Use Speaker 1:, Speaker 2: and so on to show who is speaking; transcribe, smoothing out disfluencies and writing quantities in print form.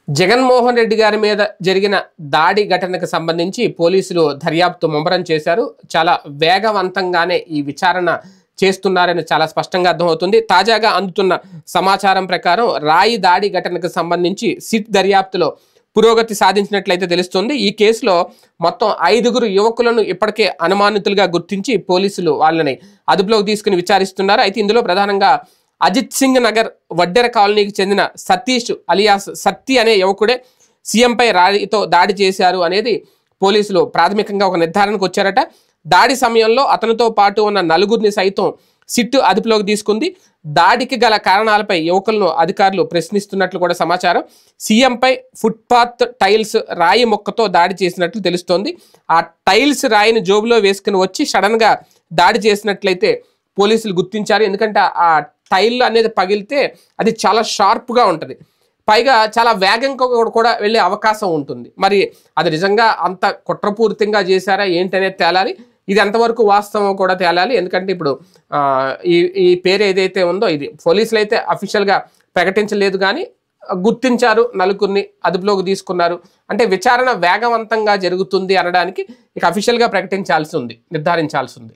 Speaker 1: జగన్మోహన్ రెడ్డి గారి మీద జరిగిన దాడి ఘటనకు సంబంధించి పోలీసులు దర్యాప్తు ముమ్మరం చేశారు. చాలా వేగవంతంగానే ఈ విచారణ చేస్తున్నారని చాలా స్పష్టంగా అర్థమవుతుంది. తాజాగా అందుతున్న సమాచారం ప్రకారం రాయి దాడి ఘటనకు సంబంధించి సిట్ దర్యాప్తులో పురోగతి సాధించినట్లయితే తెలుస్తుంది. ఈ కేసులో మొత్తం 5 యువకులను ఇప్పటికే అనుమానితులుగా గుర్తించి పోలీసులు వాళ్ళని అదుపులోకి తీసుకుని విచారిస్తున్నారు. అయితే ఇందులో ప్రధానంగా అజిత్ సింగ్ నగర్ వడ్డెర కాలనీకి చెందిన సతీష్ అలియాస్ సత్తి అనే యువకుడే సీఎంపై రాయితో దాడి చేశారు అనేది పోలీసులు ప్రాథమికంగా ఒక నిర్ధారణకు వచ్చారట. దాడి సమయంలో అతనితో పాటు ఉన్న 4గురిని సైతం సిట్టు అదుపులోకి తీసుకుంది. దాడికి గల కారణాలపై యువకులను అధికారులు ప్రశ్నిస్తున్నట్లు కూడా సమాచారం. సీఎంపై ఫుట్పాత్ టైల్స్ రాయి మొక్కతో దాడి చేసినట్లు తెలుస్తోంది. ఆ టైల్స్ రాయిని జోబులో వేసుకుని వచ్చి సడన్గా దాడి చేసినట్లయితే పోలీసులు గుర్తించారు. ఎందుకంటే ఆ టైల్ అనేది పగిలితే అది చాలా షార్ప్గా ఉంటుంది, పైగా చాలా వేగంగా కూడా వెళ్ళే అవకాశం ఉంటుంది. మరి అది నిజంగా అంత కుట్రపూరితంగా చేశారా ఏంటనేది తేలాలి. ఇది ఎంతవరకు వాస్తవం కూడా తేలాలి. ఎందుకంటే ఇప్పుడు ఈ పేరు ఏదైతే ఉందో ఇది పోలీసులు అయితే అఫీషియల్గా ప్రకటించలేదు, కానీ గుర్తించారు, 4గురిని అదుపులోకి తీసుకున్నారు. అంటే విచారణ వేగవంతంగా జరుగుతుంది అనడానికి ఇక అఫీషియల్గా ప్రకటించాల్సి ఉంది, నిర్ధారించాల్సి ఉంది.